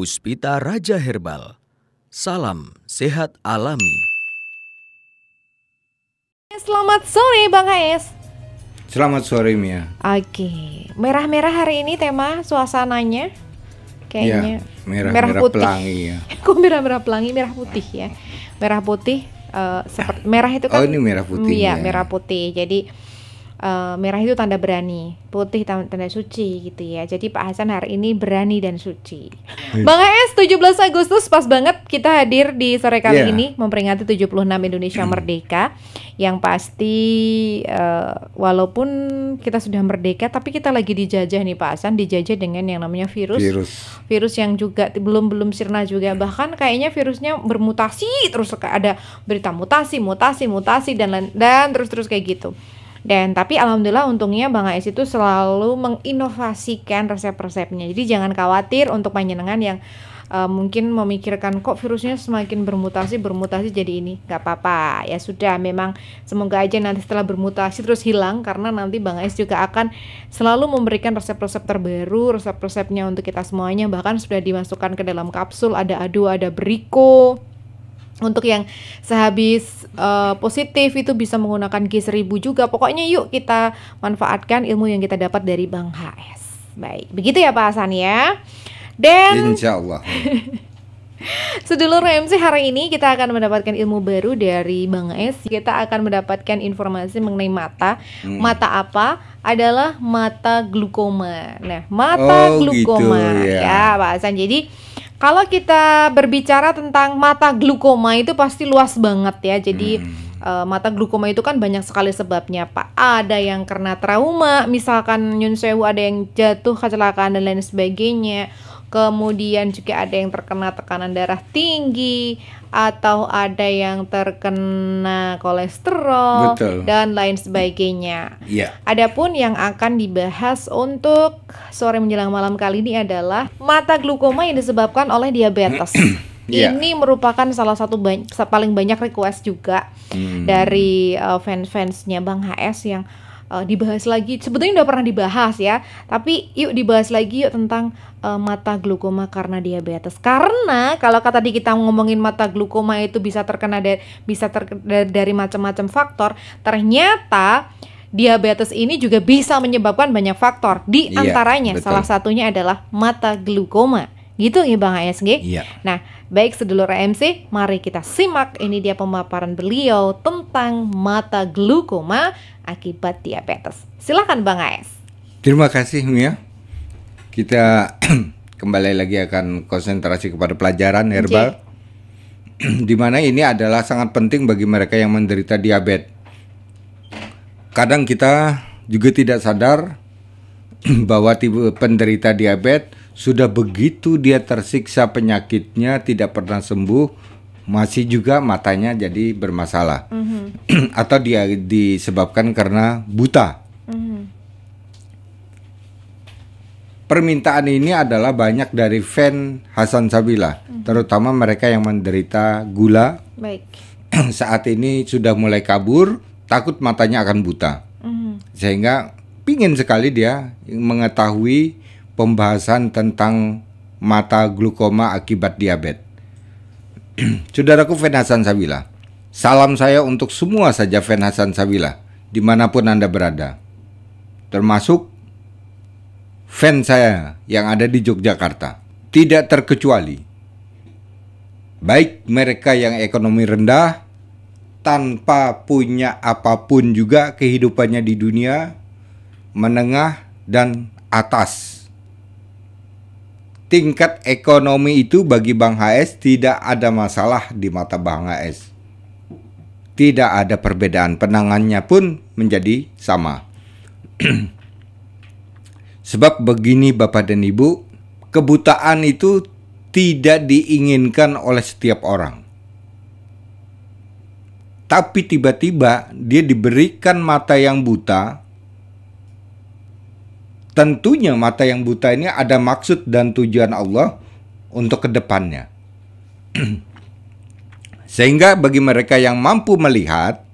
Puspita Raja Herbal. Salam sehat alami. Selamat sore Bang AS. Selamat sore Mia. Oke, merah-merah hari ini tema suasananya kayaknya Ya, merah putih. pelangi ya. Kok merah-merah pelangi, merah putih ya. Merah putih seperti merah itu kan. Oh, ini merah putih Iya, ya. merah putih. Jadi merah itu tanda berani, putih tanda suci gitu ya. Jadi Pak Hasan hari ini berani dan suci. Bang AS, 17 Agustus pas banget kita hadir di sore kali ini memperingati 76 Indonesia Merdeka. Yang pasti walaupun kita sudah merdeka tapi kita lagi dijajah nih Pak Hasan, dijajah dengan yang namanya virus yang juga belum sirna juga, bahkan kayaknya virusnya bermutasi terus, ada berita mutasi dan terus kayak gitu. Dan tapi alhamdulillah untungnya Bang AS itu selalu menginovasikan resep-resepnya. Jadi jangan khawatir untuk panjenengan yang mungkin memikirkan kok virusnya semakin bermutasi jadi ini. Gak apa-apa, ya sudah, memang semoga aja nanti setelah bermutasi terus hilang, karena nanti Bang AS juga akan selalu memberikan resep-resep terbaru, resep-resepnya untuk kita semuanya. Bahkan sudah dimasukkan ke dalam kapsul, ada ado, ada beriko. Untuk yang sehabis positif itu bisa menggunakan G1000 juga. Pokoknya yuk kita manfaatkan ilmu yang kita dapat dari Bang HS. Baik, begitu ya Pak Hasan ya. Dan Insya Allah. sedulur MC, hari ini kita akan mendapatkan ilmu baru dari Bang S. Kita akan mendapatkan informasi mengenai mata. Mata apa? Adalah mata glukoma. Nah, mata glukoma gitu, ya Pak Hasan. Jadi kalau kita berbicara tentang mata glukoma itu pasti luas banget ya. Jadi mata glukoma itu kan banyak sekali sebabnya Pak. Ada yang karena trauma, misalkan nyun sewu, ada yang jatuh, kecelakaan dan lain sebagainya. Kemudian juga ada yang terkena tekanan darah tinggi, atau ada yang terkena kolesterol. Betul. Dan lain sebagainya. Iya. Adapun yang akan dibahas untuk sore menjelang malam kali ini adalah mata glukoma yang disebabkan oleh diabetes. Ini merupakan salah satu paling banyak request juga dari fans-fansnya Bang HS yang dibahas lagi. Sebetulnya udah pernah dibahas ya, tapi yuk dibahas lagi yuk tentang mata glukoma karena diabetes. Karena kalau tadi kita ngomongin mata glukoma itu bisa terkena dari macam-macam faktor, ternyata diabetes ini juga bisa menyebabkan banyak faktor. Di antaranya salah satunya adalah mata glukoma. Gitu ya Bang ASG? Iya. Nah, baik sedulur MC, mari kita simak ini dia pemaparan beliau tentang mata glukoma akibat diabetes. Silakan Bang AS. Terima kasih Mia. Kita kembali lagi akan konsentrasi kepada pelajaran herbal. Di mana ini adalah sangat penting bagi mereka yang menderita diabetes. Kadang kita juga tidak sadar bahwa tipe penderita diabetes sudah begitu dia tersiksa penyakitnya, tidak pernah sembuh, masih juga matanya jadi bermasalah. Atau dia disebabkan karena buta. Permintaan ini adalah banyak dari fan Hasan Sabila, terutama mereka yang menderita gula. Baik. Saat ini sudah mulai kabur, takut matanya akan buta. Sehingga pingin sekali dia mengetahui pembahasan tentang mata glukoma akibat diabetes. Saudaraku fan Hasan Sabila, salam saya untuk semua saja fan Hasan Sabila dimanapun Anda berada, termasuk fan saya yang ada di Yogyakarta. Tidak terkecuali, baik mereka yang ekonomi rendah, tanpa punya apapun juga kehidupannya di dunia, menengah dan atas. Tingkat ekonomi itu bagi Bang HS tidak ada masalah di mata Bang HS. Tidak ada perbedaan, penanganannya pun menjadi sama. Sebab begini Bapak dan Ibu, kebutaan itu tidak diinginkan oleh setiap orang. Tapi tiba-tiba dia diberikan mata yang buta. Tentunya mata yang buta ini ada maksud dan tujuan Allah untuk kedepannya. Sehingga bagi mereka yang mampu melihat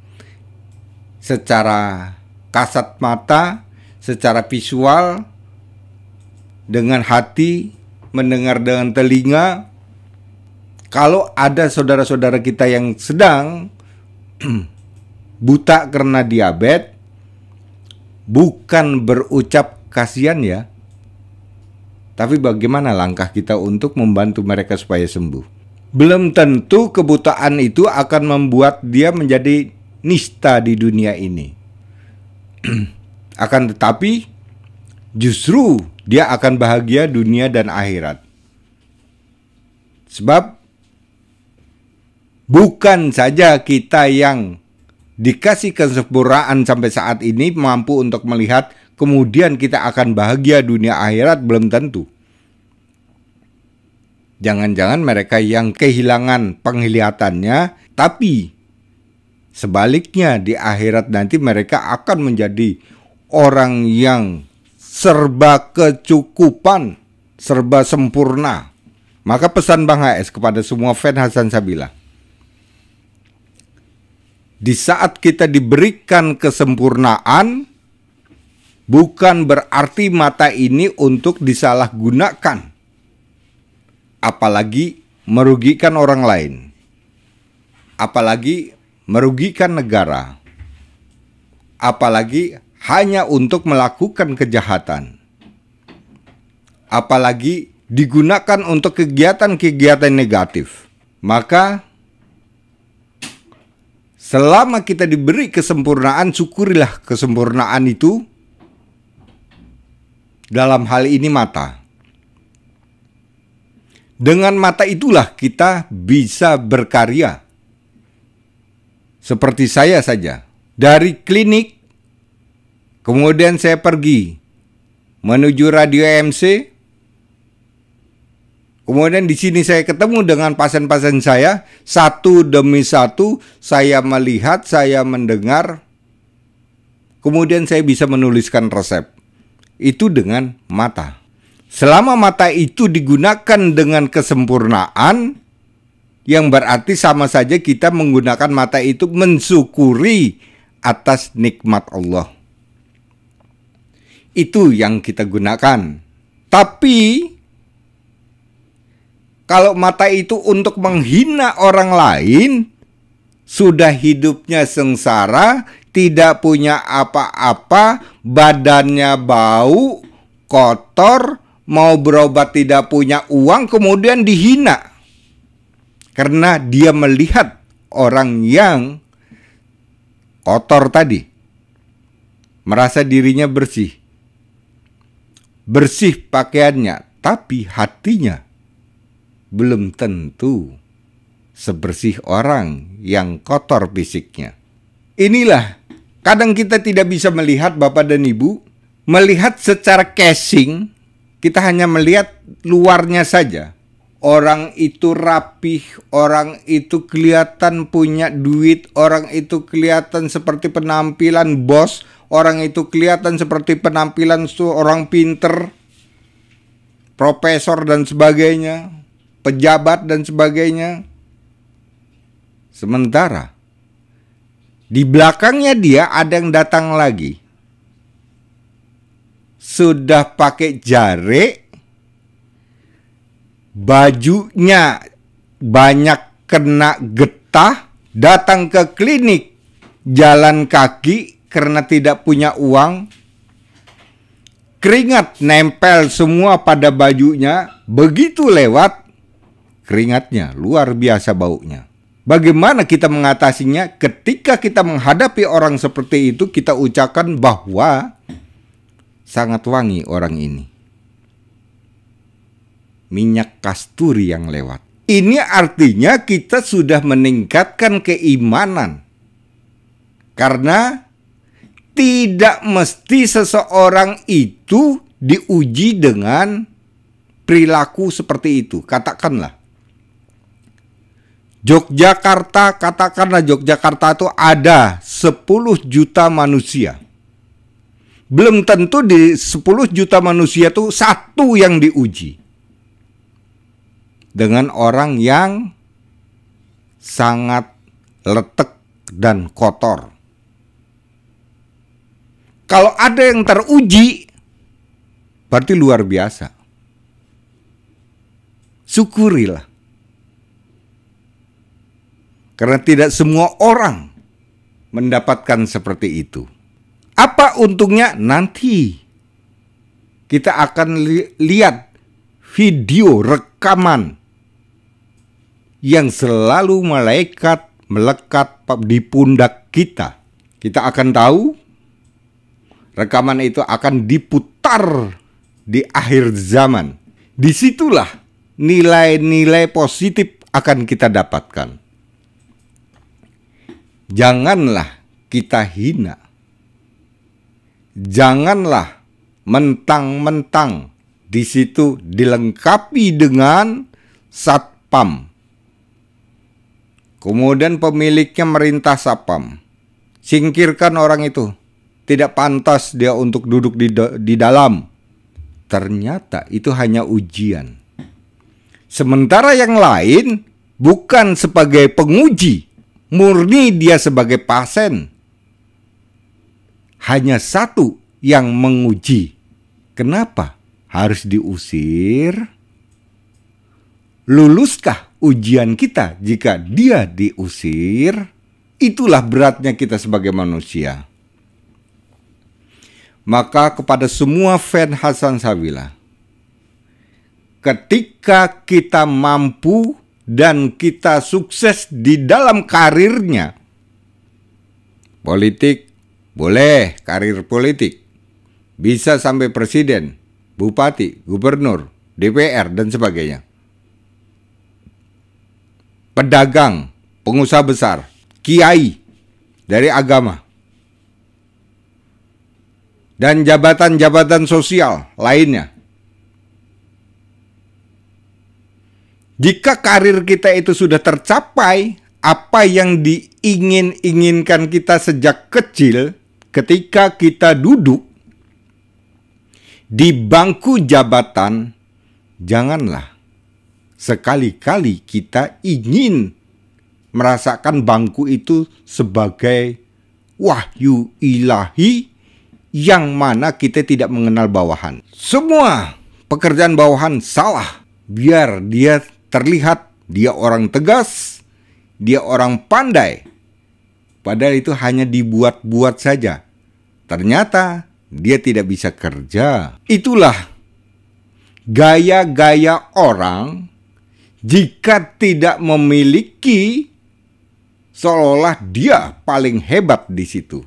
secara kasat mata, secara visual, dengan hati mendengar dengan telinga. Kalau ada saudara-saudara kita yang sedang buta karena diabetes, bukan berucap kasihan ya, tapi bagaimana langkah kita untuk membantu mereka supaya sembuh. Belum tentu kebutaan itu akan membuat dia menjadi nista di dunia ini. Akan tetapi justru dia akan bahagia dunia dan akhirat. Sebab bukan saja kita yang dikasih kesempurnaan sampai saat ini mampu untuk melihat kemudian kita akan bahagia dunia akhirat, belum tentu. Jangan-jangan mereka yang kehilangan penglihatannya, tapi sebaliknya di akhirat nanti mereka akan menjadi orang yang serba kecukupan, serba sempurna. Maka pesan Bang HS kepada semua fan Hasan Sabila, di saat kita diberikan kesempurnaan, bukan berarti mata ini untuk disalahgunakan, apalagi merugikan orang lain, apalagi merugikan negara, apalagi hanya untuk melakukan kejahatan, apalagi digunakan untuk kegiatan-kegiatan negatif. Maka selama kita diberi kesempurnaan, syukurilah kesempurnaan itu. Dalam hal ini mata. Dengan mata itulah kita bisa berkarya. Seperti saya saja. Dari klinik, kemudian saya pergi menuju Radio MC. Kemudian di sini saya ketemu dengan pasien-pasien saya, satu demi satu saya melihat, saya mendengar, kemudian saya bisa menuliskan resep. Itu dengan mata. Selama mata itu digunakan dengan kesempurnaan, yang berarti sama saja kita menggunakan mata itu mensyukuri atas nikmat Allah. Itu yang kita gunakan. Tapi kalau mata itu untuk menghina orang lain, sudah hidupnya sengsara, tidak punya apa-apa, badannya bau, kotor, mau berobat tidak punya uang, kemudian dihina. Karena dia melihat orang yang kotor tadi, merasa dirinya bersih. Bersih pakaiannya, tapi hatinya belum tentu sebersih orang yang kotor fisiknya. Inilah kadang kita tidak bisa melihat, Bapak dan Ibu, melihat secara casing, kita hanya melihat luarnya saja. Orang itu rapih, orang itu kelihatan punya duit, orang itu kelihatan seperti penampilan bos, orang itu kelihatan seperti penampilan orang pinter, profesor dan sebagainya, pejabat dan sebagainya. Sementara di belakangnya dia ada yang datang lagi, sudah pakai jare, bajunya banyak kena getah, datang ke klinik jalan kaki karena tidak punya uang, keringat nempel semua pada bajunya, begitu lewat keringatnya luar biasa baunya. Bagaimana kita mengatasinya? Ketika kita menghadapi orang seperti itu, kita ucapkan bahwa sangat wangi orang ini, minyak kasturi yang lewat. Ini artinya kita sudah meningkatkan keimanan. Karena tidak mesti seseorang itu diuji dengan perilaku seperti itu. Katakanlah Yogyakarta, katakanlah Yogyakarta itu ada 10 juta manusia. Belum tentu di 10 juta manusia itu satu yang diuji dengan orang yang sangat letek dan kotor. Kalau ada yang teruji, berarti luar biasa. syukurilah. Karena tidak semua orang mendapatkan seperti itu. Apa untungnya? Nanti kita akan lihat video rekaman yang selalu malaikat melekat di pundak kita. Kita akan tahu rekaman itu akan diputar di akhir zaman. Disitulah nilai-nilai positif akan kita dapatkan. Janganlah kita hina. Janganlah mentang-mentang di situ dilengkapi dengan satpam. Kemudian pemiliknya merintah satpam. Singkirkan orang itu. Tidak pantas dia untuk duduk di dalam. Ternyata itu hanya ujian. Sementara yang lain bukan sebagai penguji, murni dia sebagai pasien. Hanya satu yang menguji. Kenapa harus diusir? Luluskah ujian kita jika dia diusir? Itulah beratnya kita sebagai manusia. Maka kepada semua fan Hasan Shabila, ketika kita mampu dan kita sukses di dalam karirnya, politik boleh, karir politik bisa sampai presiden, bupati, gubernur, DPR dan sebagainya. Pedagang, pengusaha besar, kiai dari agama, dan jabatan-jabatan sosial lainnya. Jika karir kita itu sudah tercapai, apa yang diinginkan kita sejak kecil, ketika kita duduk di bangku jabatan, janganlah sekali-kali kita ingin merasakan bangku itu sebagai wahyu ilahi yang mana kita tidak mengenal bawahan. Semua pekerjaan bawahan salah. Biar dia terlihat dia orang tegas, dia orang pandai. Padahal itu hanya dibuat-buat saja. Ternyata dia tidak bisa kerja. Itulah gaya-gaya orang jika tidak memiliki, seolah dia paling hebat di situ.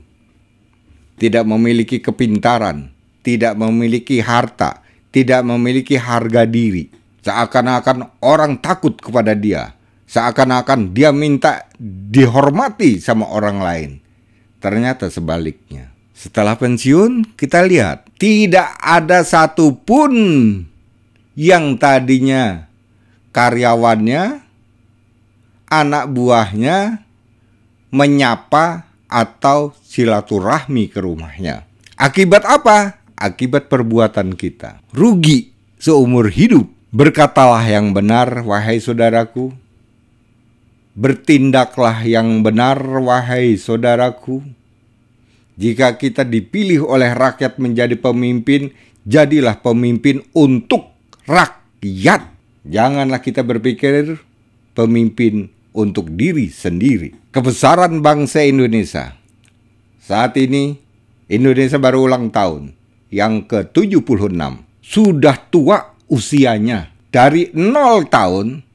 Tidak memiliki kepintaran, tidak memiliki harta, tidak memiliki harga diri. Seakan-akan orang takut kepada dia. Seakan-akan dia minta dihormati sama orang lain. Ternyata sebaliknya. Setelah pensiun, kita lihat tidak ada satupun yang tadinya karyawannya, anak buahnya menyapa atau silaturahmi ke rumahnya. Akibat apa? Akibat perbuatan kita. Rugi seumur hidup. Berkatalah yang benar, wahai saudaraku. Bertindaklah yang benar, wahai saudaraku. Jika kita dipilih oleh rakyat menjadi pemimpin, jadilah pemimpin untuk rakyat. Janganlah kita berpikir pemimpin untuk diri sendiri. Kebesaran bangsa Indonesia. Saat ini Indonesia baru ulang tahun yang ke-76. Sudah tua usianya. Dari 0 tahun,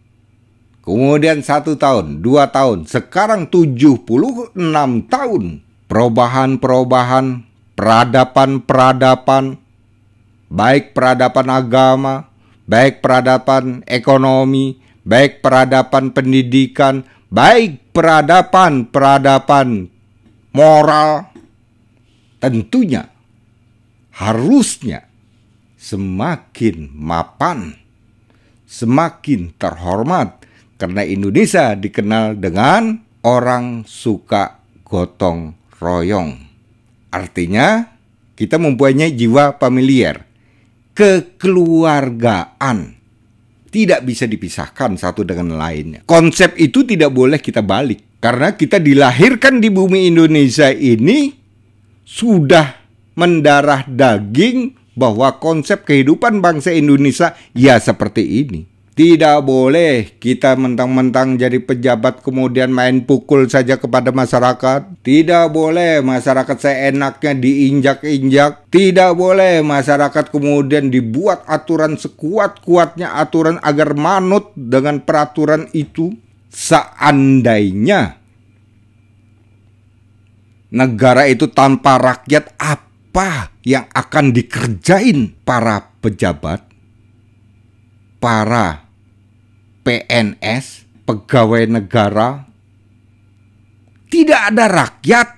kemudian 1 tahun, 2 tahun, sekarang 76 tahun. Perubahan-perubahan, peradaban-peradaban, baik peradaban agama, baik peradaban ekonomi, baik peradaban pendidikan, baik peradaban moral, tentunya harusnya semakin mapan, semakin terhormat, karena Indonesia dikenal dengan orang suka gotong royong. Artinya kita mempunyai jiwa familiar, kekeluargaan. Tidak bisa dipisahkan satu dengan lainnya. Konsep itu tidak boleh kita balik. Karena kita dilahirkan di bumi Indonesia ini sudah mendarah daging bahwa konsep kehidupan bangsa Indonesia ya seperti ini. Tidak boleh kita mentang-mentang jadi pejabat kemudian main pukul saja kepada masyarakat. Tidak boleh masyarakat seenaknya diinjak-injak. Tidak boleh masyarakat kemudian dibuat aturan sekuat-kuatnya aturan agar manut dengan peraturan itu. Seandainya negara itu tanpa rakyat, apa yang akan dikerjain para pejabat, para PNS, pegawai negara? Tidak ada rakyat,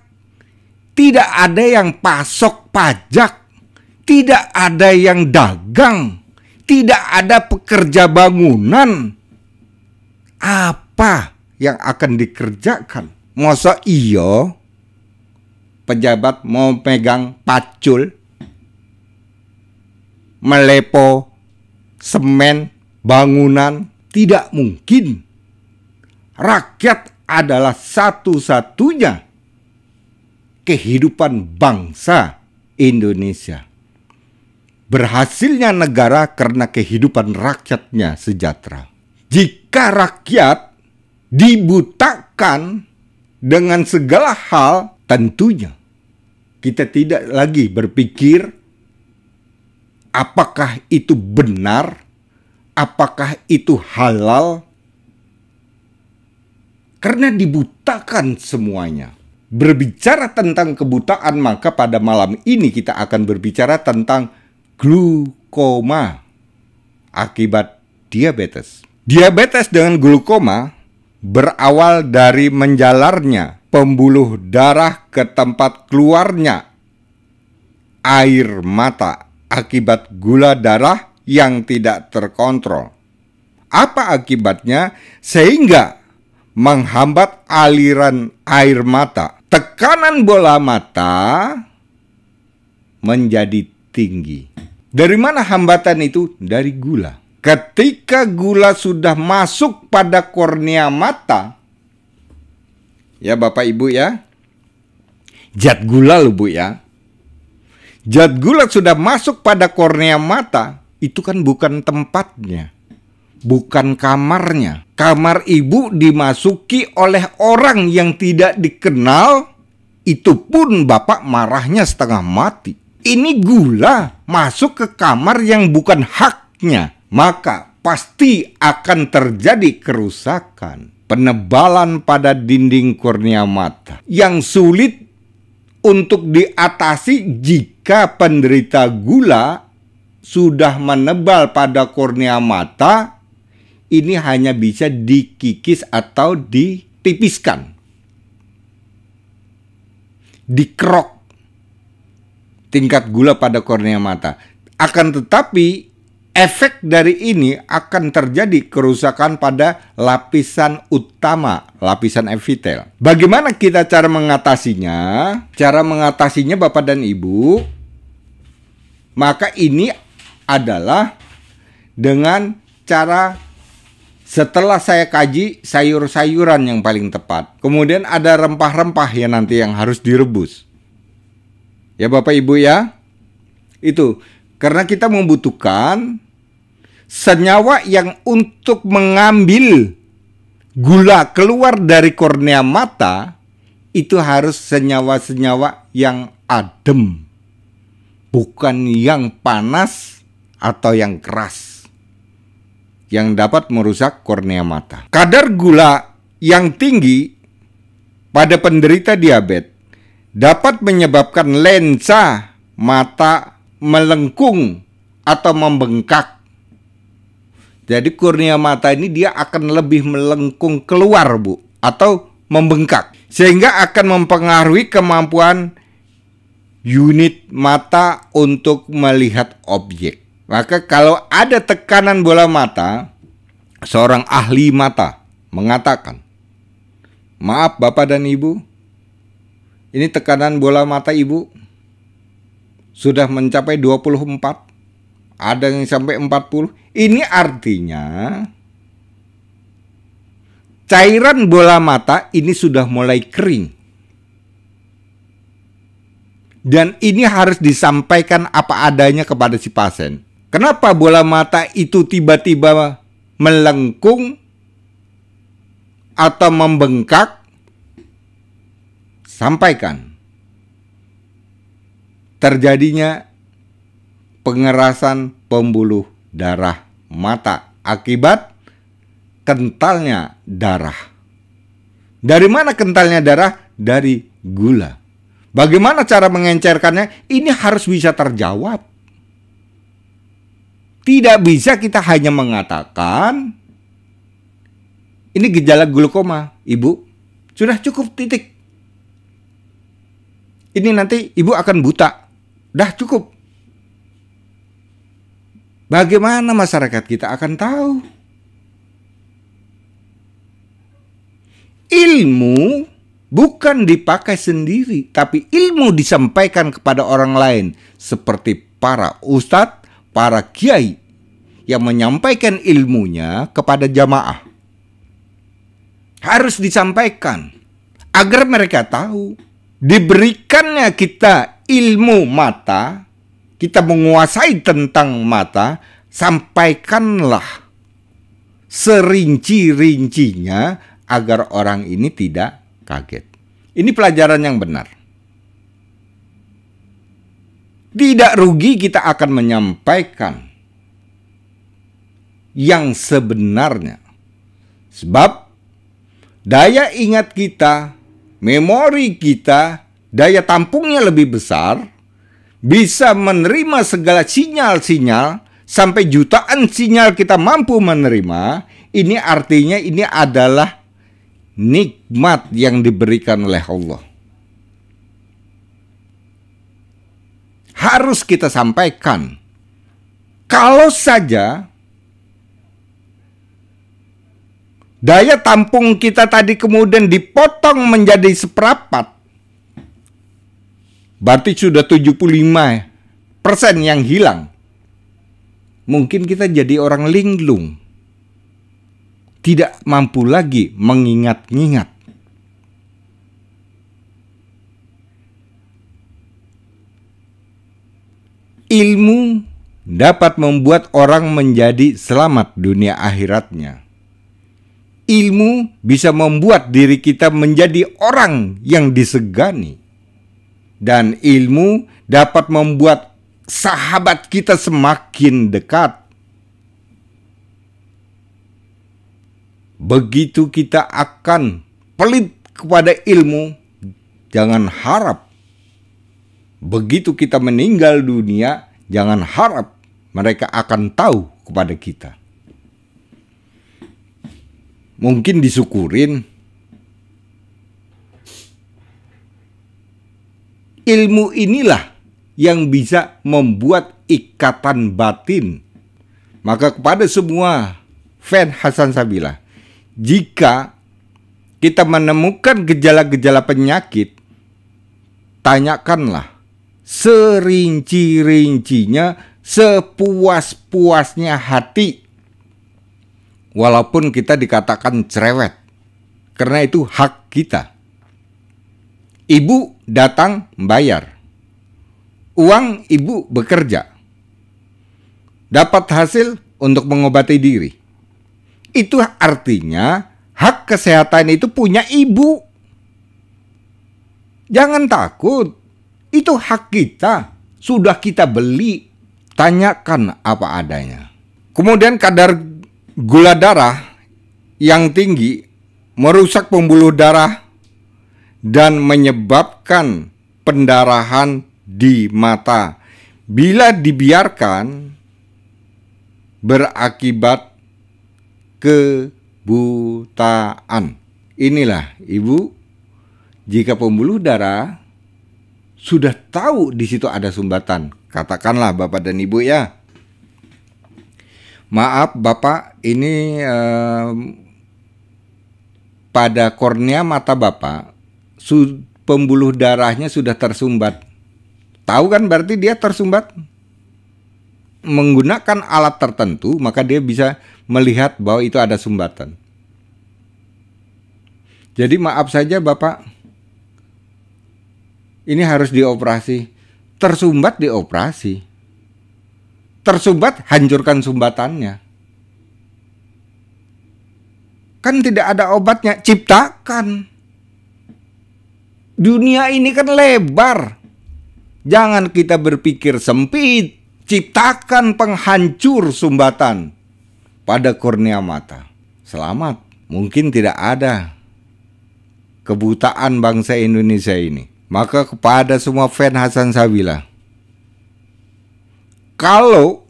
tidak ada yang pasok pajak, tidak ada yang dagang, tidak ada pekerja bangunan. Apa yang akan dikerjakan? Masa iya pejabat mau pegang pacul, melepo semen, bangunan? Tidak mungkin. Rakyat adalah satu-satunya kehidupan bangsa Indonesia. Berhasilnya negara karena kehidupan rakyatnya sejahtera. Jika rakyat dibutakan dengan segala hal, tentunya kita tidak lagi berpikir apakah itu benar, apakah itu halal, karena dibutakan semuanya. Berbicara tentang kebutaan, maka pada malam ini kita akan berbicara tentang glukoma akibat diabetes. Diabetes dengan glukoma berawal dari menjalarnya pembuluh darah ke tempat keluarnya air mata akibat gula darah yang tidak terkontrol. Apa akibatnya? Sehingga menghambat aliran air mata. Tekanan bola mata menjadi tinggi. Dari mana hambatan itu? Dari gula. Ketika gula sudah masuk pada kornea mata, ya Bapak Ibu ya, zat gula loh Bu ya. Zat gula sudah masuk pada kornea mata, itu kan bukan tempatnya, bukan kamarnya. Kamar ibu dimasuki oleh orang yang tidak dikenal, itu pun Bapak marahnya setengah mati. Ini gula masuk ke kamar yang bukan haknya, maka pasti akan terjadi kerusakan, penebalan pada dinding kornea mata yang sulit untuk diatasi jika penderita gula sudah menebal pada kornea mata. Ini hanya bisa dikikis atau ditipiskan, dikerok tingkat gula pada kornea mata. Akan tetapi efek dari ini akan terjadi kerusakan pada lapisan utama, lapisan epitel. Bagaimana kita cara mengatasinya? Cara mengatasinya Bapak dan Ibu, maka ini adalah dengan cara, setelah saya kaji sayur-sayuran yang paling tepat. Kemudian ada rempah-rempah ya nanti yang harus direbus. Ya Bapak Ibu ya. Itu karena kita membutuhkan senyawa yang untuk mengambil gula keluar dari kornea mata, itu harus senyawa-senyawa yang adem, bukan yang panas atau yang keras, yang dapat merusak kornea mata. Kadar gula yang tinggi pada penderita diabetes dapat menyebabkan lensa mata melengkung atau membengkak. Jadi kornea mata ini dia akan lebih melengkung keluar Bu, atau membengkak, sehingga akan mempengaruhi kemampuan unit mata untuk melihat objek. Maka kalau ada tekanan bola mata, seorang ahli mata mengatakan, maaf Bapak dan Ibu, ini tekanan bola mata Ibu sudah mencapai 24, ada yang sampai 40. Ini artinya cairan bola mata ini sudah mulai kering. Dan ini harus disampaikan apa adanya kepada si pasien. Kenapa bola mata itu tiba-tiba melengkung, atau membengkak, sampaikan. Terjadinya pengerasan pembuluh darah mata akibat kentalnya darah. Dari mana kentalnya darah? Dari gula. Bagaimana cara mengencerkannya? Ini harus bisa terjawab. Tidak bisa kita hanya mengatakan, ini gejala glaukoma, Ibu. Sudah cukup, titik. Ini nanti Ibu akan buta. Dah cukup. Bagaimana masyarakat kita akan tahu? Ilmu bukan dipakai sendiri, tapi ilmu disampaikan kepada orang lain, seperti para ustadz, para kiai yang menyampaikan ilmunya kepada jamaah. Harus disampaikan agar mereka tahu. Diberikannya kita ilmu mata, kita menguasai tentang mata, sampaikanlah serinci-rincinya agar orang ini tidak kaget. Ini pelajaran yang benar. Tidak rugi kita akan menyampaikan yang sebenarnya. Sebab daya ingat kita, memori kita, daya tampungnya lebih besar, bisa menerima segala sinyal-sinyal, sampai jutaan sinyal kita mampu menerima. Ini artinya ini adalah nikmat yang diberikan oleh Allah. Harus kita sampaikan. Kalau saja daya tampung kita tadi kemudian dipotong menjadi seperempat, berarti sudah 75% yang hilang. Mungkin kita jadi orang linglung, tidak mampu lagi mengingat-ingat. Ilmu dapat membuat orang menjadi selamat dunia akhiratnya. Ilmu bisa membuat diri kita menjadi orang yang disegani. Dan ilmu dapat membuat sahabat kita semakin dekat. Begitu kita akan pelit kepada ilmu, jangan harap begitu kita meninggal dunia, jangan harap mereka akan tahu kepada kita. Mungkin disyukurin. Ilmu inilah yang bisa membuat ikatan batin. Maka kepada semua fan Hasan Sabila, jika kita menemukan gejala-gejala penyakit, tanyakanlah serinci-rincinya, sepuas-puasnya hati. Walaupun kita dikatakan cerewet, karena itu hak kita. Ibu datang membayar, uang ibu bekerja, dapat hasil untuk mengobati diri. Itu artinya hak kesehatan itu punya ibu. Jangan takut, itu hak kita, sudah kita beli. Tanyakan apa adanya. Kemudian kadar gula darah yang tinggi merusak pembuluh darah dan menyebabkan pendarahan di mata. Bila dibiarkan, berakibat kebutaan. Inilah ibu, jika pembuluh darah sudah tahu di situ ada sumbatan, katakanlah bapak dan ibu ya, maaf bapak, ini pada kornea mata bapak pembuluh darahnya sudah tersumbat. Tahu kan berarti dia tersumbat? Menggunakan alat tertentu maka dia bisa melihat bahwa itu ada sumbatan. Jadi maaf saja bapak, ini harus dioperasi. Tersumbat dioperasi. Tersumbat hancurkan sumbatannya. Kan tidak ada obatnya, ciptakan. Dunia ini kan lebar. Jangan kita berpikir sempit. Ciptakan penghancur sumbatan pada kornea mata. Selamat. Mungkin tidak ada kebutaan bangsa Indonesia ini. Maka kepada semua fan Hasan Sabila, kalau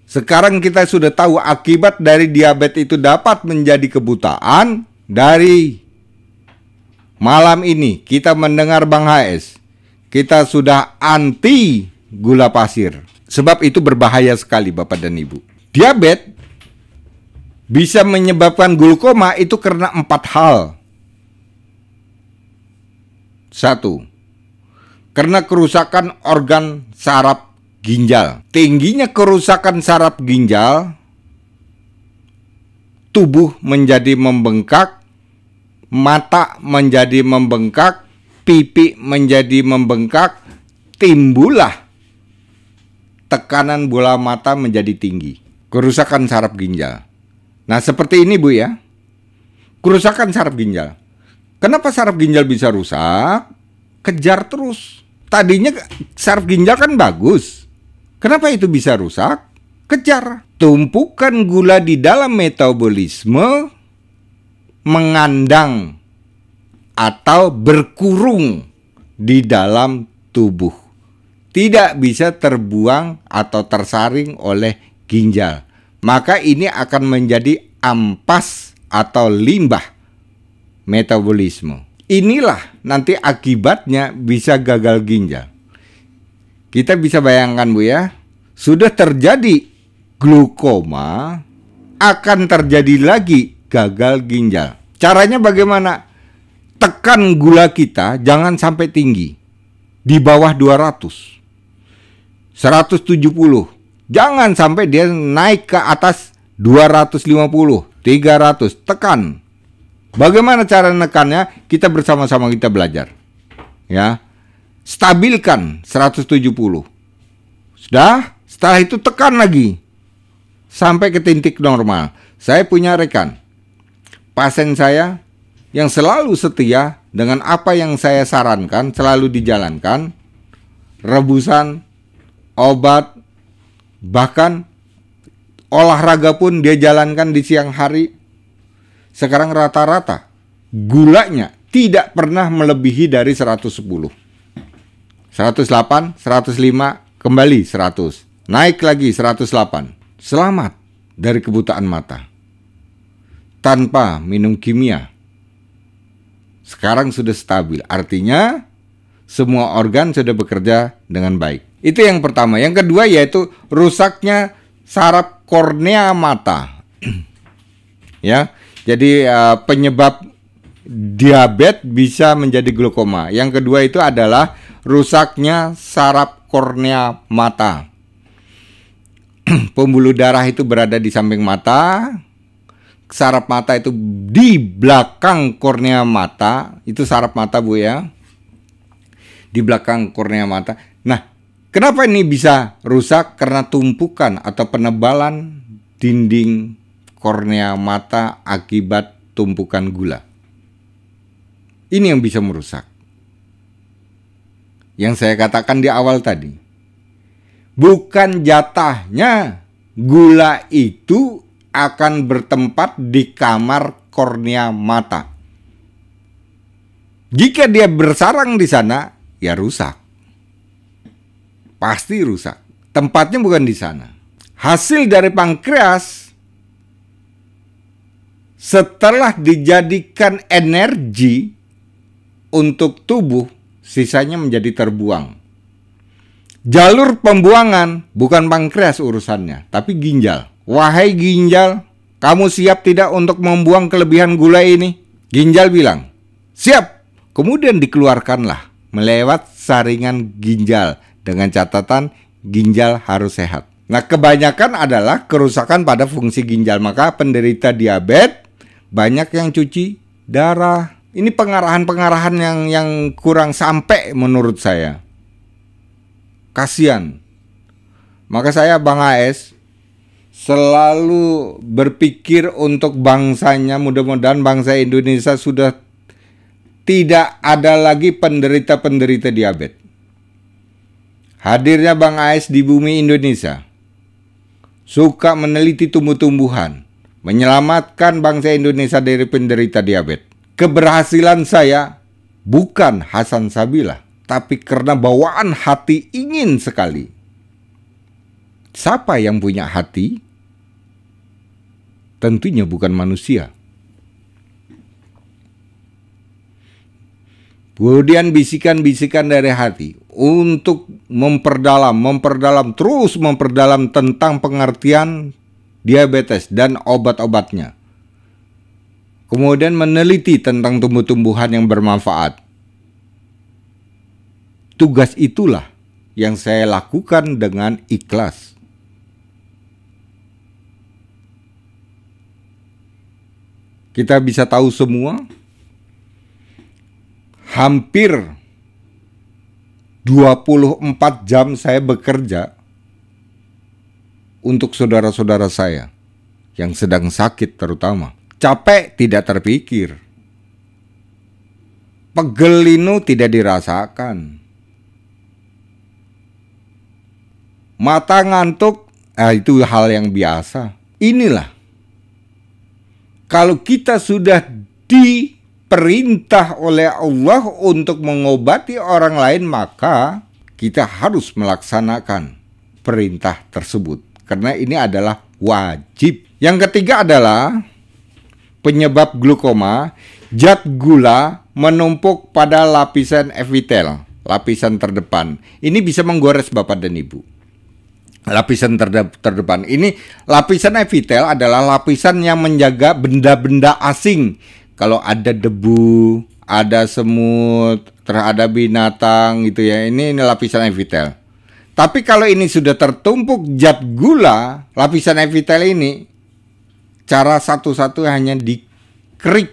sekarang kita sudah tahu akibat dari diabetes itu dapat menjadi kebutaan, dari malam ini kita mendengar Bang HS, kita sudah anti gula pasir. Sebab itu berbahaya sekali Bapak dan Ibu. Diabetes bisa menyebabkan glukoma itu karena 4 hal. 1. Karena kerusakan organ saraf ginjal. Tingginya kerusakan saraf ginjal, tubuh menjadi membengkak, mata menjadi membengkak, pipi menjadi membengkak, timbullah tekanan bola mata menjadi tinggi. Kerusakan saraf ginjal. Nah, seperti ini Bu ya. Kerusakan saraf ginjal. Kenapa saraf ginjal bisa rusak? Kejar terus. Tadinya saraf ginjal kan bagus. Kenapa itu bisa rusak? Kejar. Tumpukan gula di dalam metabolisme mengandang atau berkurung di dalam tubuh. Tidak bisa terbuang atau tersaring oleh ginjal. Maka ini akan menjadi ampas atau limbah metabolisme. Inilah nanti akibatnya bisa gagal ginjal. Kita bisa bayangkan Bu ya, sudah terjadi glukoma, akan terjadi lagi gagal ginjal. Caranya bagaimana? Tekan gula kita jangan sampai tinggi, di bawah 200, 170. Jangan sampai dia naik ke atas 250, 300, tekan. Bagaimana cara nekannya? Kita bersama-sama kita belajar. Ya. Stabilkan 170. Sudah, setelah itu tekan lagi sampai ke titik normal. Saya punya rekan, pasien saya yang selalu setia dengan apa yang saya sarankan, selalu dijalankan. Rebusan, obat, bahkan olahraga pun dia jalankan di siang hari. Sekarang rata-rata gulanya tidak pernah melebihi dari 110. 108, 105, kembali 100. Naik lagi 108. Selamat dari kebutaan mata. Tanpa minum kimia. Sekarang sudah stabil. Artinya semua organ sudah bekerja dengan baik. Itu yang pertama. Yang kedua yaitu rusaknya saraf kornea mata. Ya. Jadi penyebab diabetes bisa menjadi glukoma. Yang kedua itu adalah rusaknya saraf kornea mata. Pembuluh darah itu berada di samping mata. Saraf mata itu di belakang kornea mata. Itu saraf mata Bu ya. Di belakang kornea mata. Nah, kenapa ini bisa rusak? Karena tumpukan atau penebalan dinding kornea mata akibat tumpukan gula. Ini yang bisa merusak. Yang saya katakan di awal tadi, bukan jatahnya gula itu akan bertempat di kamar kornea mata. Jika dia bersarang di sana, ya rusak. Pasti rusak. Tempatnya bukan di sana. Hasil dari pankreas setelah dijadikan energi untuk tubuh, sisanya menjadi terbuang. Jalur pembuangan bukan pankreas urusannya, tapi ginjal. Wahai ginjal, kamu siap tidak untuk membuang kelebihan gula ini? Ginjal bilang, siap. Kemudian dikeluarkanlah melewat saringan ginjal dengan catatan ginjal harus sehat. Nah, kebanyakan adalah kerusakan pada fungsi ginjal. Maka penderita diabetes banyak yang cuci darah. Ini pengarahan-pengarahan yang kurang sampai menurut saya. Kasian. Maka saya Bang AS selalu berpikir untuk bangsanya. Mudah-mudahan bangsa Indonesia sudah tidak ada lagi penderita-penderita diabetes. Hadirnya Bang AS di bumi Indonesia, suka meneliti tumbuh-tumbuhan, menyelamatkan bangsa Indonesia dari penderita diabetes. Keberhasilan saya bukan Hasan Sabila, tapi karena bawaan hati ingin sekali. Siapa yang punya hati? Tentunya bukan manusia. Kemudian bisikan-bisikan dari hati untuk terus memperdalam tentang pengertian diabetes dan obat-obatnya. Kemudian meneliti tentang tumbuh-tumbuhan yang bermanfaat. Tugas itulah yang saya lakukan dengan ikhlas. Kita bisa tahu semua, hampir 24 jam saya bekerja untuk saudara-saudara saya yang sedang sakit terutama. Capek tidak terpikir. Pegel linu tidak dirasakan. Mata ngantuk, itu hal yang biasa. Inilah, kalau kita sudah diperintah oleh Allah untuk mengobati orang lain, maka kita harus melaksanakan perintah tersebut. Karena ini adalah wajib. Yang ketiga adalah penyebab glukoma, zat gula menumpuk pada lapisan epitel, lapisan terdepan. Ini bisa menggores Bapak dan Ibu. Lapisan terdepan ini, lapisan epitel adalah lapisan yang menjaga benda-benda asing. Kalau ada debu, ada semut, terhadap binatang gitu ya, ini lapisan epitel. Tapi kalau ini sudah tertumpuk zat gula, lapisan epitel ini, cara satu-satu hanya dikerik,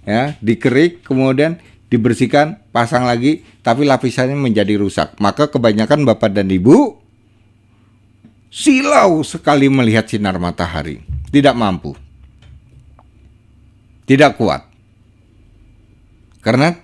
ya, dikerik, kemudian dibersihkan, pasang lagi, tapi lapisannya menjadi rusak. Maka kebanyakan Bapak dan Ibu silau sekali melihat sinar matahari, tidak mampu, tidak kuat, karena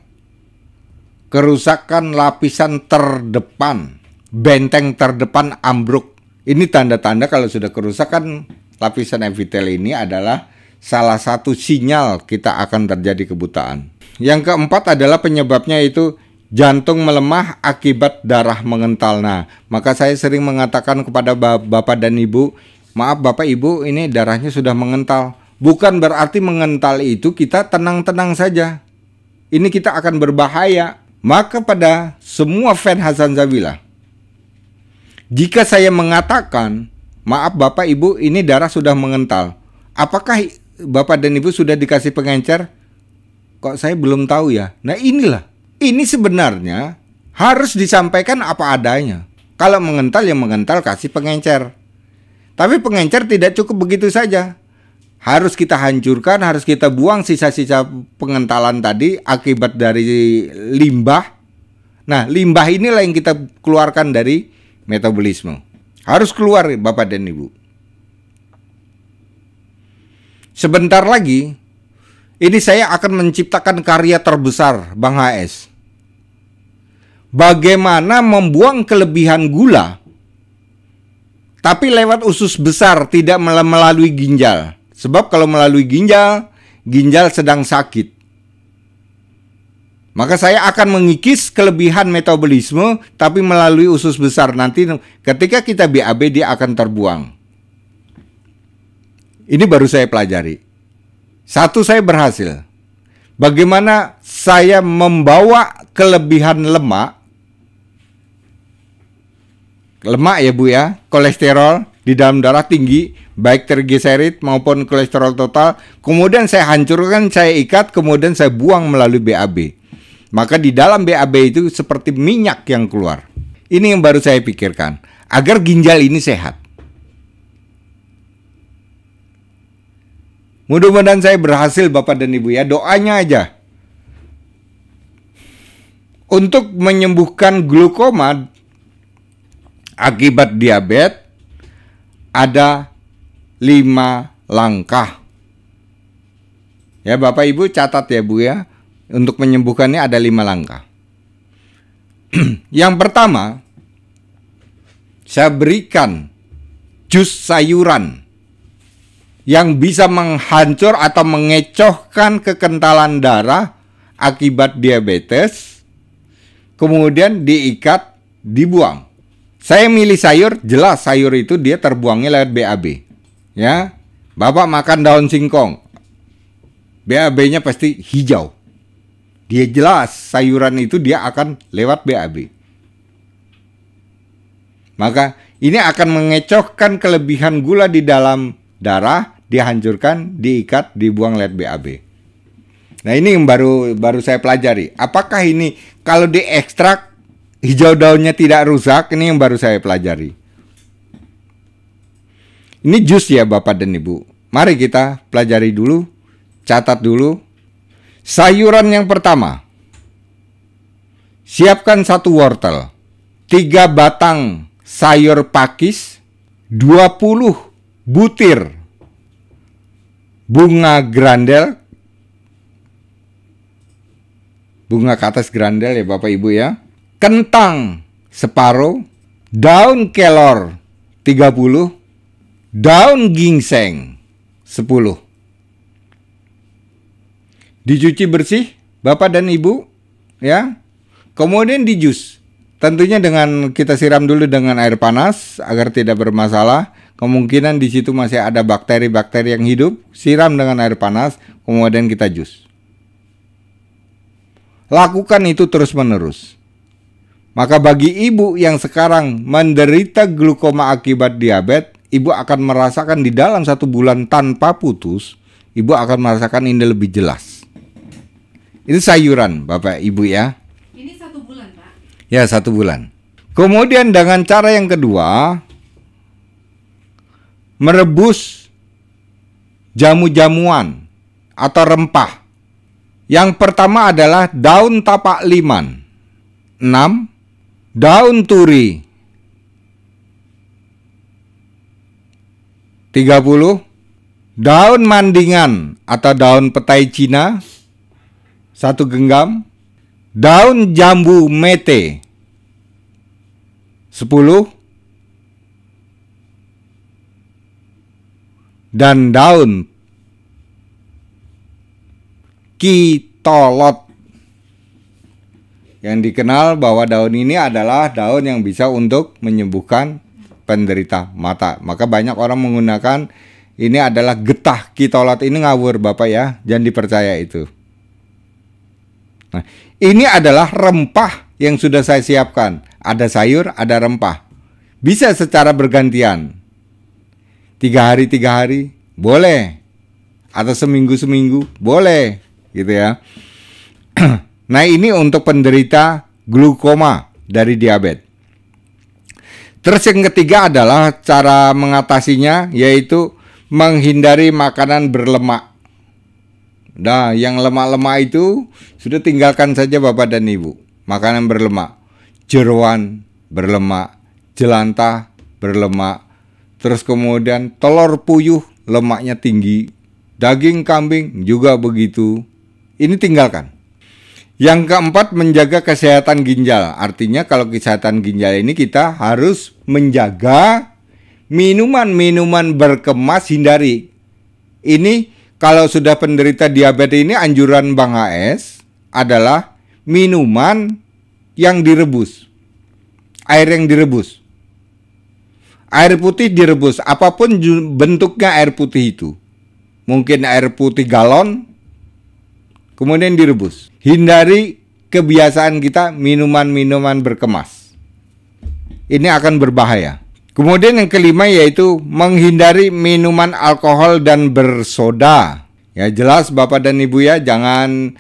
kerusakan lapisan terdepan, benteng terdepan ambruk. Ini tanda-tanda kalau sudah kerusakan lapisan epitel ini adalah salah satu sinyal kita akan terjadi kebutaan. Yang keempat adalah penyebabnya itu jantung melemah akibat darah mengental. Nah, maka saya sering mengatakan kepada Bapak dan Ibu, maaf Bapak Ibu, ini darahnya sudah mengental. Bukan berarti mengental itu kita tenang-tenang saja. Ini kita akan berbahaya. Maka pada semua fan Hasan Sabila, jika saya mengatakan, maaf Bapak Ibu, ini darah sudah mengental, apakah Bapak dan Ibu sudah dikasih pengencer? Kok saya belum tahu ya? Nah inilah. Ini sebenarnya harus disampaikan apa adanya. Kalau mengental ya mengental, kasih pengencer. Tapi pengencer tidak cukup begitu saja. Harus kita hancurkan, harus kita buang sisa-sisa pengentalan tadi akibat dari limbah. Nah, limbah inilah yang kita keluarkan dari metabolisme. Harus keluar Bapak dan Ibu. Sebentar lagi ini saya akan menciptakan karya terbesar Bang HS. Bagaimana membuang kelebihan gula tapi lewat usus besar, tidak melalui ginjal. Sebab kalau melalui ginjal, ginjal sedang sakit. Maka saya akan mengikis kelebihan metabolisme tapi melalui usus besar. Nanti ketika kita BAB dia akan terbuang. Ini baru saya pelajari. Satu, saya berhasil. Bagaimana saya membawa kelebihan lemak ya Bu ya, kolesterol di dalam darah tinggi, baik trigliserid maupun kolesterol total, kemudian saya hancurkan, saya ikat, kemudian saya buang melalui BAB. Maka di dalam BAB itu seperti minyak yang keluar. Ini yang baru saya pikirkan, agar ginjal ini sehat. Mudah-mudahan saya berhasil Bapak dan Ibu ya, doanya aja. Untuk menyembuhkan glukoma akibat diabetes ada 5 langkah. Ya Bapak Ibu catat ya Bu ya. Untuk menyembuhkannya ada 5 langkah. Yang pertama, saya berikan jus sayuran yang bisa menghancur atau mengecohkan kekentalan darah akibat diabetes, kemudian diikat, dibuang. Saya milih sayur, jelas sayur itu dia terbuangnya lewat BAB. Ya, Bapak makan daun singkong, BAB-nya pasti hijau. Dia jelas sayuran itu dia akan lewat BAB. Maka ini akan mengecohkan kelebihan gula di dalam darah, dihancurkan, diikat, dibuang lewat BAB. Nah ini yang baru saya pelajari. Apakah ini kalau diekstrak hijau daunnya tidak rusak? Ini yang baru saya pelajari. Ini jus ya Bapak dan Ibu. Mari kita pelajari dulu, catat dulu. Sayuran yang pertama, siapkan 1 wortel, 3 batang sayur pakis, 20 butir bunga grandel, bunga kates grandel ya Bapak Ibu ya, kentang separuh, daun kelor 30, daun ginseng 10. Dicuci bersih Bapak dan Ibu ya. Kemudian dijus. Tentunya dengan kita siram dulu dengan air panas agar tidak bermasalah. Kemungkinan di situ masih ada bakteri-bakteri yang hidup. Siram dengan air panas, kemudian kita jus. Lakukan itu terus-menerus. Maka bagi ibu yang sekarang menderita glukoma akibat diabetes, ibu akan merasakan di dalam 1 bulan tanpa putus, ibu akan merasakan ini lebih jelas. Itu sayuran Bapak Ibu ya. Ini 1 bulan Pak? Ya 1 bulan. Kemudian dengan cara yang kedua, merebus jamu-jamuan atau rempah. Yang pertama adalah daun tapak liman 6, daun turi 30, daun mandingan atau daun petai Cina 1 genggam, daun jambu mete 10, dan daun kitolot, yang dikenal bahwa daun ini adalah daun yang bisa untuk menyembuhkan penderita mata. Maka banyak orang menggunakan ini adalah getah kitolot. Ini ngawur Bapak ya, jangan dipercaya itu. Nah, ini adalah rempah yang sudah saya siapkan. Ada sayur, ada rempah. Bisa secara bergantian. 3 hari, 3 hari, boleh. Atau seminggu-seminggu, boleh. Gitu ya. Nah ini untuk penderita glukoma dari diabetes. Terus yang ketiga adalah cara mengatasinya, yaitu menghindari makanan berlemak. Nah, yang lemak-lemak itu sudah tinggalkan saja Bapak dan Ibu. Makanan berlemak, jeroan berlemak, jelantah berlemak, terus kemudian telur puyuh lemaknya tinggi, daging kambing juga begitu. Ini tinggalkan. Yang keempat, menjaga kesehatan ginjal. Artinya kalau kesehatan ginjal ini kita harus menjaga minuman-minuman berkemas, hindari. Ini kalau sudah penderita diabetes ini, anjuran Bang HS adalah minuman yang direbus. Air yang direbus. Air putih direbus, apapun bentuknya air putih itu. Mungkin air putih galon, kemudian direbus. Hindari kebiasaan kita minuman-minuman berkemas. Ini akan berbahaya. Kemudian yang kelima yaitu menghindari minuman alkohol dan bersoda. Ya jelas Bapak dan Ibu ya, jangan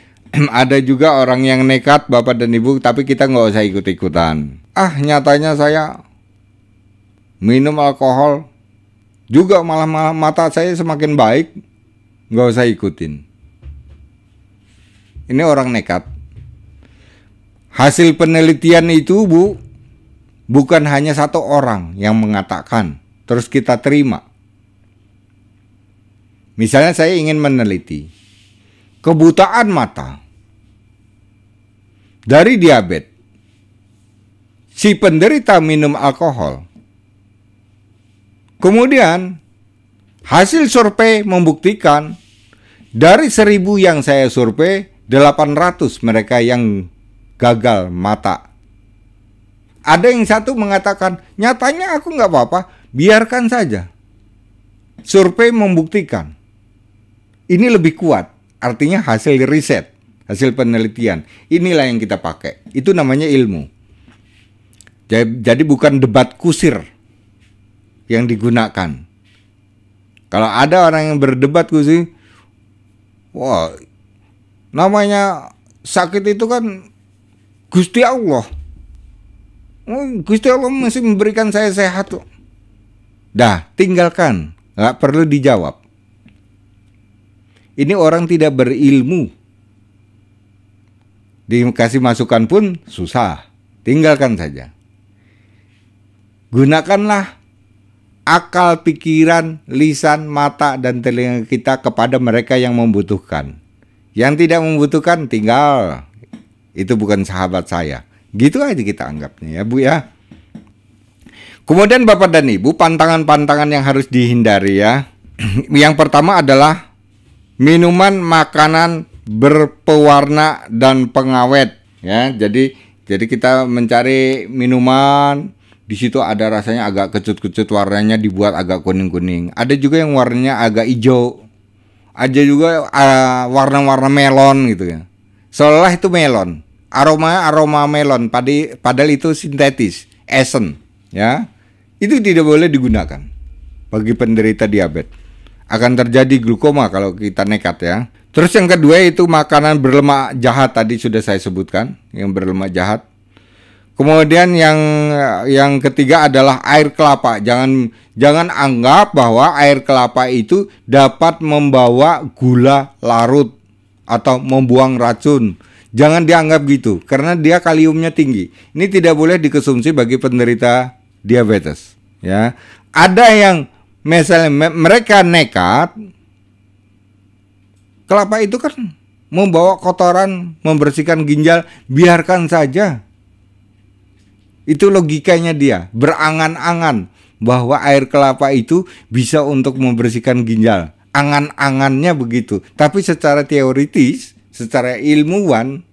ada juga orang yang nekat Bapak dan Ibu, tapi kita nggak usah ikut-ikutan. Nyatanya saya minum alkohol juga malah mata saya semakin baik, nggak usah ikutin. Ini orang nekat. Hasil penelitian itu Bu, bukan hanya 1 orang yang mengatakan, terus kita terima. Misalnya saya ingin meneliti kebutaan mata dari diabetes. Si penderita minum alkohol. Kemudian hasil survei membuktikan dari 1.000 yang saya survei, 800 mereka yang gagal mata. Ada yang satu mengatakan, nyatanya aku nggak apa-apa, biarkan saja. Survei membuktikan. Ini lebih kuat, artinya hasil riset, hasil penelitian. Inilah yang kita pakai, itu namanya ilmu. Jadi bukan debat kusir yang digunakan. Kalau ada orang yang berdebat kusir, wah, namanya sakit itu kan Gusti Allah. Gusti Allah masih memberikan saya sehat. Dah, tinggalkan. Nggak perlu dijawab. Ini orang tidak berilmu. Dikasih masukan pun susah. Tinggalkan saja. Gunakanlah akal, pikiran, lisan, mata, dan telinga kita kepada mereka yang membutuhkan. Yang tidak membutuhkan, tinggal. Itu bukan sahabat saya. Gitu aja kita anggapnya ya Bu ya. Kemudian Bapak dan Ibu, pantangan-pantangan yang harus dihindari ya. Yang pertama adalah minuman makanan berpewarna dan pengawet ya. Jadi kita mencari minuman, di situ ada rasanya agak kecut-kecut, warnanya dibuat agak kuning-kuning. Ada juga yang warnanya agak hijau. Ada juga warna-warna melon gitu ya. Seolah itu melon. Aroma melon, padahal itu sintetis, essence, ya. Itu tidak boleh digunakan bagi penderita diabetes. Akan terjadi glukoma kalau kita nekat ya. Terus yang kedua itu makanan berlemak jahat, tadi sudah saya sebutkan, yang berlemak jahat. Kemudian yang ketiga adalah air kelapa. Jangan anggap bahwa air kelapa itu dapat membawa gula larut atau membuang racun. Jangan dianggap gitu, karena dia kaliumnya tinggi. Ini tidak boleh dikonsumsi bagi penderita diabetes. Ya, ada yang misalnya mereka nekat, kelapa itu kan membawa kotoran, membersihkan ginjal, biarkan saja. Itu logikanya dia, berangan-angan bahwa air kelapa itu bisa untuk membersihkan ginjal. Angan-angannya begitu, tapi secara teoritis, secara ilmuwan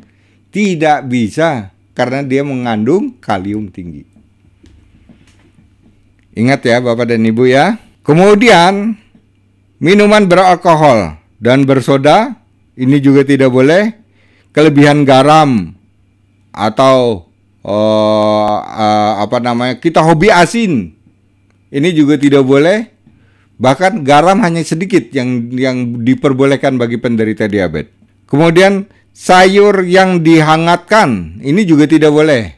tidak bisa karena dia mengandung kalium tinggi. Ingat ya Bapak dan Ibu ya. Kemudian minuman beralkohol dan bersoda ini juga tidak boleh. Kelebihan garam atau kita hobi asin ini juga tidak boleh. Bahkan garam hanya sedikit yang diperbolehkan bagi penderita diabetes. Kemudian sayur yang dihangatkan ini juga tidak boleh.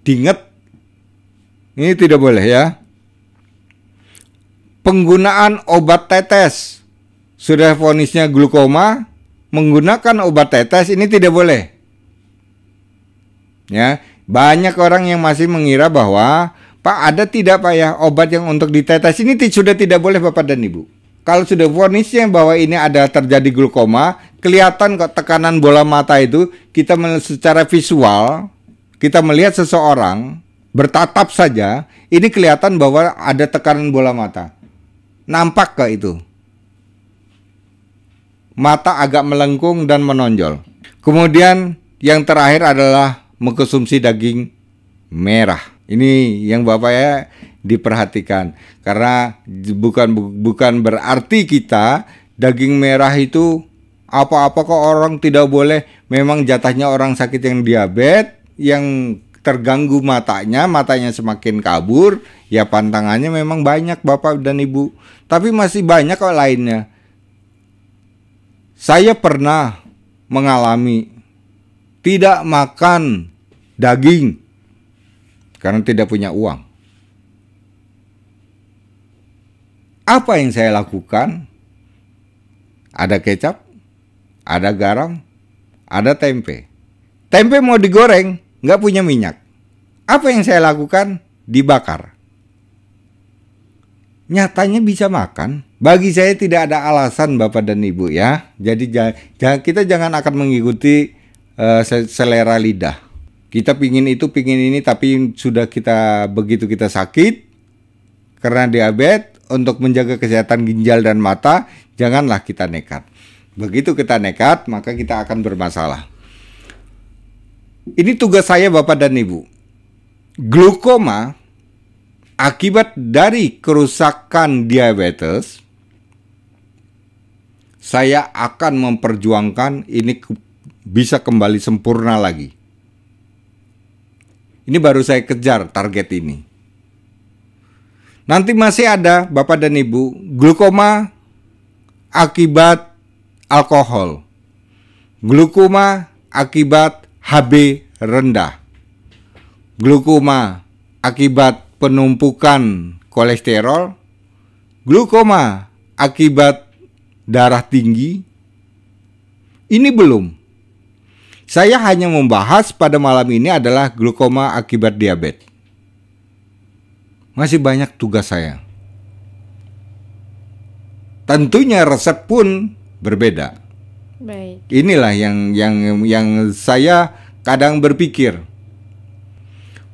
Diingat, ini tidak boleh ya. Penggunaan obat tetes, sudah vonisnya glukoma, menggunakan obat tetes ini tidak boleh. Ya, banyak orang yang masih mengira bahwa Pak, ada tidak Pak ya obat yang untuk ditetes ini sudah tidak boleh Bapak dan Ibu. Kalau sudah vonisnya bahwa ini ada terjadi glukoma, kelihatan kok tekanan bola mata itu, kita secara visual, kita melihat seseorang bertatap saja, ini kelihatan bahwa ada tekanan bola mata. Nampak kok itu. Mata agak melengkung dan menonjol. Kemudian yang terakhir adalah mengkonsumsi daging merah. Ini yang Bapak ya diperhatikan, karena bukan berarti kita daging merah itu apa-apa kok orang tidak boleh. Memang jatahnya orang sakit yang diabetes, yang terganggu matanya semakin kabur, ya pantangannya memang banyak Bapak dan Ibu. Tapi masih banyak kok lainnya. Saya pernah mengalami tidak makan daging karena tidak punya uang. Apa yang saya lakukan? Ada kecap, ada garam, ada tempe. Tempe mau digoreng, nggak punya minyak. Apa yang saya lakukan? Dibakar. nyatanya bisa makan. Bagi saya tidak ada alasan Bapak dan Ibu ya. Jadi kita jangan akan mengikuti selera lidah. Kita pingin itu, pingin ini, tapi sudah begitu kita sakit karena diabetes, untuk menjaga kesehatan ginjal dan mata, janganlah kita nekat. Begitu kita nekat, maka kita akan bermasalah. Ini tugas saya Bapak dan Ibu. Glukoma akibat dari kerusakan diabetes, saya akan memperjuangkan ini bisa kembali sempurna lagi. Ini baru saya kejar target ini. Nanti masih ada Bapak dan Ibu, glukoma akibat alkohol, glukoma akibat HB rendah, glukoma akibat penumpukan kolesterol, glukoma akibat darah tinggi. Ini belum. Saya hanya membahas pada malam ini adalah glukoma akibat diabetes. Masih banyak tugas saya. Tentunya resep pun berbeda. Baik. Inilah yang saya kadang berpikir,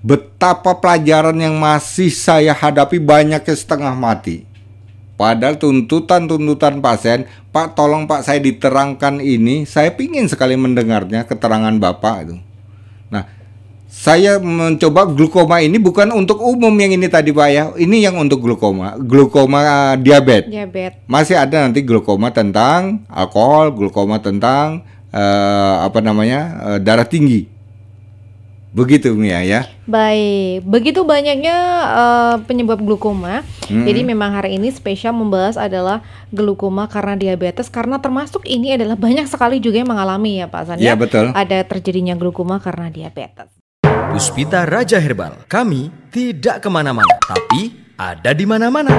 betapa pelajaran yang masih saya hadapi banyaknya setengah mati. Padahal tuntutan pasien, Pak tolong Pak saya diterangkan ini, saya pingin sekali mendengarnya keterangan Bapak itu. Nah, saya mencoba glukoma ini bukan untuk umum yang ini tadi Pak ya, ini yang untuk glukoma diabetes. Masih ada nanti glukoma tentang alkohol, glukoma tentang darah tinggi. Begitu Mia ya. Baik, begitu banyaknya penyebab glukoma. Jadi memang hari ini spesial membahas adalah glukoma karena diabetes, karena termasuk ini adalah banyak sekali juga yang mengalami ya Pak Hasan. Iya betul. Ada terjadinya glukoma karena diabetes. Puspita Raja Herbal, kami tidak kemana-mana, tapi ada di mana-mana.